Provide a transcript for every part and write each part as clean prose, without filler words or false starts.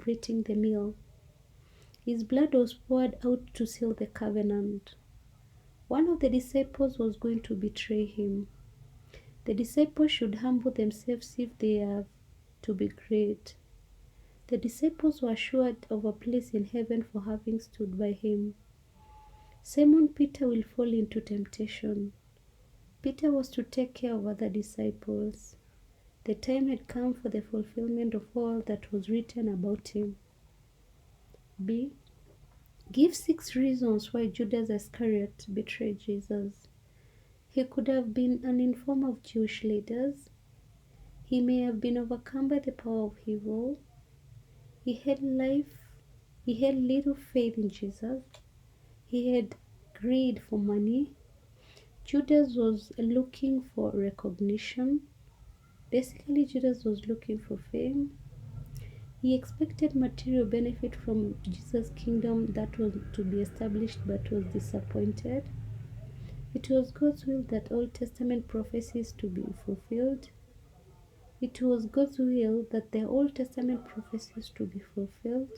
celebrating the meal. His blood was poured out to seal the covenant. One of the disciples was going to betray him. The disciples should humble themselves if they have to be great. The disciples were assured of a place in heaven for having stood by him. Simon Peter will fall into temptation. Peter was to take care of other disciples. The time had come for the fulfillment of all that was written about him. B. Give 6 reasons why Judas Iscariot betrayed Jesus. He could have been an informer of Jewish leaders. He may have been overcome by the power of evil. He had little faith in Jesus. He had greed for money. Judas was looking for recognition. Basically, Judas was looking for fame. He expected material benefit from Jesus' kingdom that was to be established but was disappointed. It was God's will that Old Testament prophecies to be fulfilled. It was God's will that the Old Testament prophecies to be fulfilled.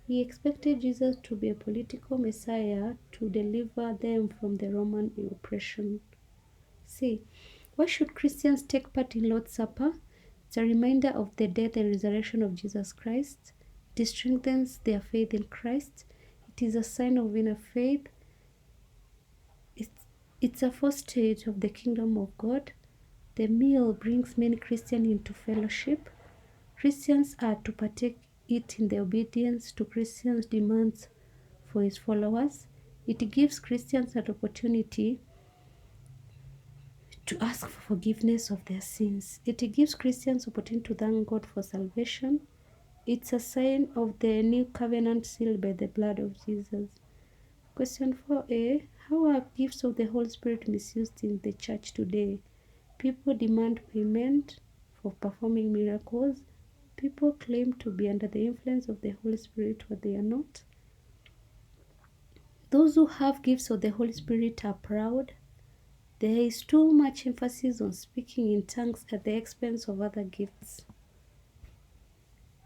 He expected Jesus to be a political Messiah to deliver them from the Roman oppression. C. Why should Christians take part in Lord's Supper? It's a reminder of the death and resurrection of Jesus Christ. It strengthens their faith in Christ. It is a sign of inner faith. It's a foretaste of the kingdom of God. The meal brings many Christians into fellowship. Christians are to partake it in the obedience to Christians' demands for his followers. It gives Christians an opportunity to ask for forgiveness of their sins. It gives Christians opportunity to thank God for salvation. It's a sign of the new covenant sealed by the blood of Jesus. Question 4a. How are gifts of the Holy Spirit misused in the church today? People demand payment for performing miracles. People claim to be under the influence of the Holy Spirit, but they are not. Those who have gifts of the Holy Spirit are proud. There is too much emphasis on speaking in tongues at the expense of other gifts.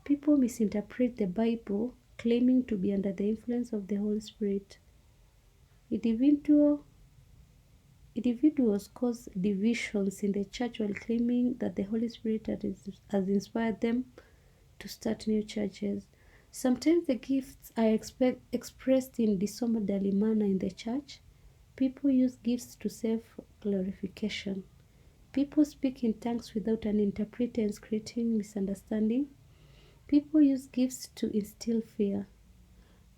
People misinterpret the Bible, claiming to be under the influence of the Holy Spirit. Individuals cause divisions in the church while claiming that the Holy Spirit has inspired them to start new churches. Sometimes the gifts are expressed in disorderly manner in the church. People use gifts to self-glorification. People speak in tongues without an interpreter, creating misunderstanding. People use gifts to instill fear.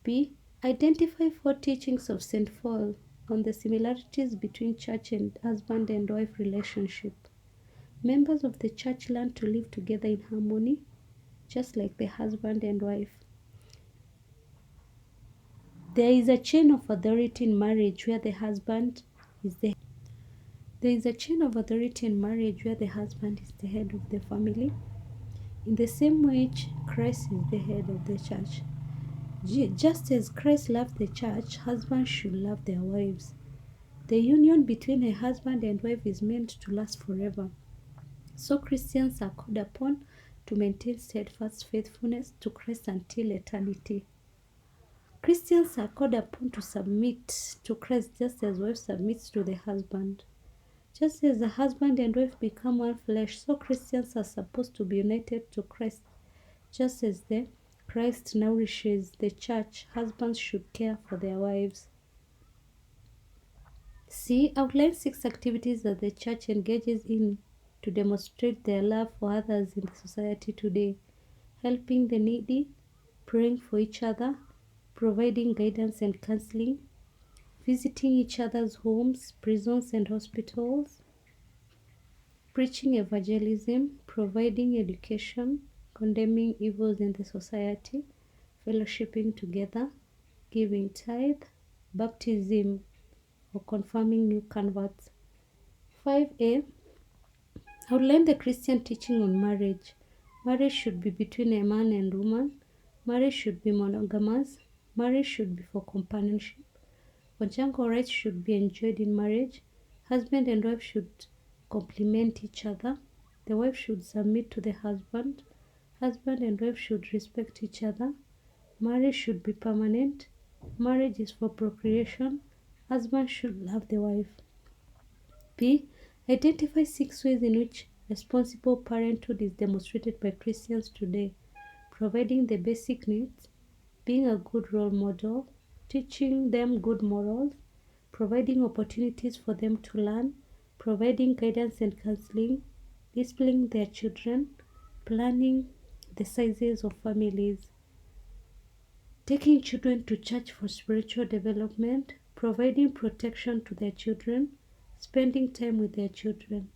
B. Identify 4 teachings of St. Paul on the similarities between church and husband and wife relationship. Members of the church learn to live together in harmony, just like the husband and wife. There is a chain of authority in marriage where the husband is the head of the family. In the same way, Christ is the head of the church. Just as Christ loved the church, husbands should love their wives. The union between a husband and wife is meant to last forever. So Christians are called upon to maintain steadfast faithfulness to Christ until eternity. Christians are called upon to submit to Christ just as wife submits to the husband. Just as the husband and wife become one flesh, so Christians are supposed to be united to Christ. Just as the Christ nourishes the church, husbands should care for their wives. C. Outline 6 activities that the church engages in to demonstrate their love for others in the society today. Helping the needy, praying for each other, providing guidance and counseling, visiting each other's homes, prisons and hospitals, preaching evangelism, providing education, condemning evils in the society, fellowshipping together, giving tithe, baptism or confirming new converts. 5a. Outline the Christian teaching on marriage. Marriage should be between a man and woman. Marriage should be monogamous. Marriage should be for companionship. Conjugal rights should be enjoyed in marriage. Husband and wife should complement each other. The wife should submit to the husband. Husband and wife should respect each other. Marriage should be permanent. Marriage is for procreation. Husband should love the wife. B. Identify 6 ways in which responsible parenthood is demonstrated by Christians today. Providing the basic needs, being a good role model, teaching them good morals, providing opportunities for them to learn, providing guidance and counseling, disciplining their children, planning the sizes of families, taking children to church for spiritual development, providing protection to their children, spending time with their children.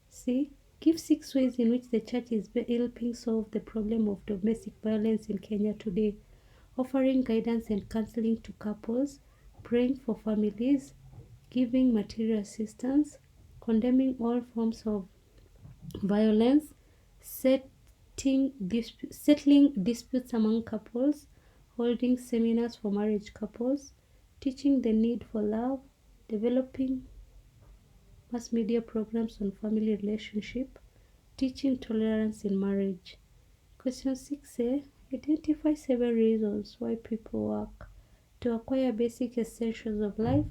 C. Give 6 ways in which the church is helping solve the problem of domestic violence in Kenya today, offering guidance and counseling to couples, praying for families, giving material assistance, condemning all forms of violence, settling disputes among couples, holding seminars for marriage couples, teaching the need for love, developing mass media programs on family relationship, teaching tolerance in marriage. Question 6a. Identify 7 reasons why people work. To acquire basic essentials of life,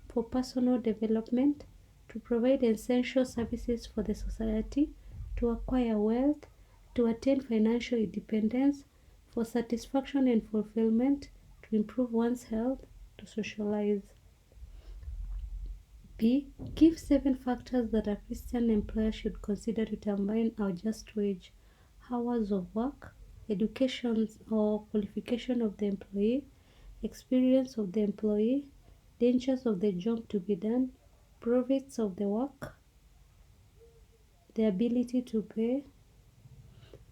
for personal development, to provide essential services for the society, to acquire wealth, to attain financial independence, for satisfaction and fulfillment, to improve one's health, to socialize. B. Give 7 factors that a Christian employer should consider to determine a just wage. Hours of work, education or qualification of the employee, experience of the employee, dangers of the job to be done, profits of the work, the ability to pay,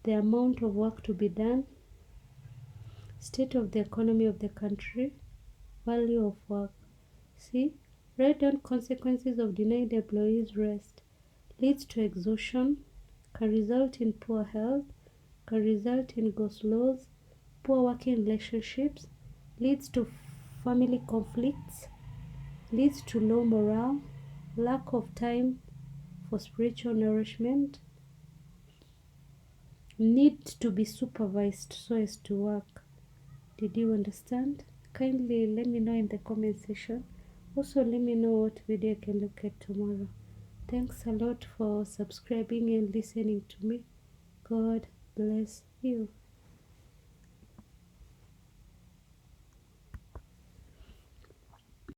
the amount of work to be done, state of the economy of the country, value of work. C. Write down consequences of denying the employees rest. Leads to exhaustion, can result in poor health, can result in go slows, poor working relationships, leads to family conflicts, leads to low morale, lack of time for spiritual nourishment, need to be supervised so as to work. Did you understand? Kindly let me know in the comment section. Also let me know what video I can look at tomorrow. Thanks a lot for subscribing and listening to me. God bless you.